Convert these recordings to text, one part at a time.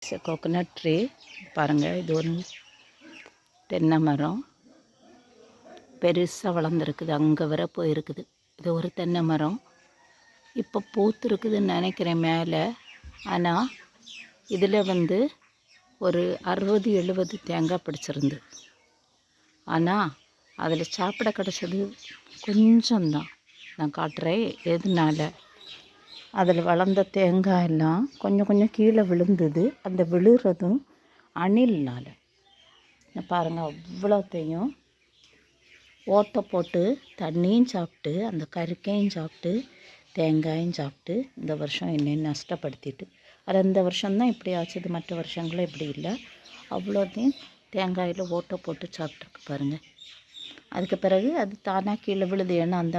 Coconut tree பாருங்கள். இது ஒரு தென்னை மரம் பெருசாக வளர்ந்துருக்குது, அங்கே வர போயிருக்குது. இது ஒரு தென்னை மரம் இப்போ பூத்துருக்குதுன்னு நினைக்கிறேன் மேலே. ஆனால் இதில் ஒரு 60-70 தேங்காய் பிடிச்சிருந்து. ஆனால் அதில் சாப்பிட கிடச்சது கொஞ்சம்தான். நான் காட்டுறேன் எதனால. அதில் வளர்ந்த தேங்காய் எல்லாம் கொஞ்சம் கொஞ்சம் கீழே விழுந்தது. அந்த விழுறதும் அணில்னால். பாருங்கள், அவ்வளோத்தையும் ஓட்டை போட்டு தண்ணியும் சாப்பிட்டு அந்த கருக்கையும் சாப்பிட்டு தேங்காயும் சாப்பிட்டு இந்த வருஷம் என்னையும் நஷ்டப்படுத்திட்டு. அது இந்த வருஷம்தான் இப்படி ஆச்சுது, மற்ற வருஷங்களும் இப்படி இல்லை. அவ்வளோத்தையும் தேங்காயில் ஓட்டை போட்டு சாப்பிட்ருக்கு பாருங்கள். அதுக்கு பிறகு அது தானாக கீழே விழுது. ஏன்னா அந்த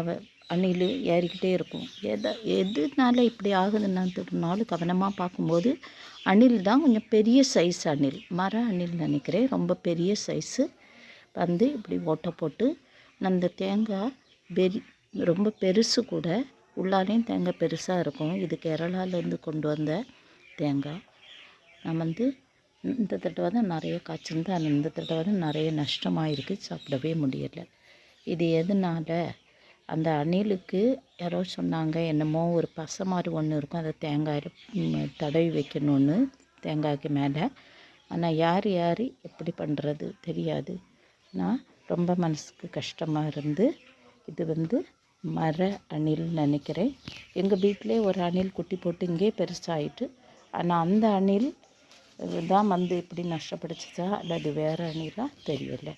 அணில் ஏறிக்கிட்டே இருக்கும். எதுனால இப்படி ஆகுதுன்னு ஒரு நாள் கவனமாக பார்க்கும்போது அணில் தான் கொஞ்சம் பெரிய சைஸ் அணில், மர அணில் நினைக்கிறேன். ரொம்ப பெரிய சைஸு இப்படி ஓட்டை போட்டு அந்த தேங்காய் ரொம்ப பெருசு கூட. உள்ளாலேயும் தேங்காய் பெருசாக இருக்கும். இது கேரளாவிலேருந்து கொண்டு வந்த தேங்காய். நான் இந்த தடவை தான் நிறைய காய்ச்சிருந்து. ஆனால் இந்த தடவை நிறைய நஷ்டமாயிருக்கு, சாப்பிடவே முடியலை. இது எதனால்? அந்த அணிலுக்கு யாரோ சொன்னாங்க என்னமோ ஒரு பசை மாதிரி ஒன்று இருக்கும், அதை தேங்காயில் தடவி வைக்கணும்னு தேங்காய்க்கு மேலே. ஆனால் யார் எப்படி பண்ணுறது தெரியாது. நான் ரொம்ப மனசுக்கு கஷ்டமாக இருந்து இது மர அணில் நினைக்கிறேன். எங்கள் வீட்டிலே ஒரு அணில் குட்டி போட்டு இங்கே பெருசாகிட்டு. ஆனால் அந்த அணில் தான் இப்படி நஷ்டப்படுத்துச்சா அல்லது வேறு அணிலாக தெரியலை.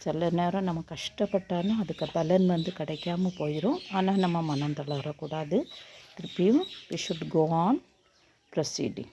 சில நேரம் நம்ம கஷ்டப்பட்டாலும் அதுக்கு பலன் கிடைக்காம போயிடும். ஆனால் நம்ம மனம் தளரக்கூடாது. திருப்பியும் we should go on proceeding.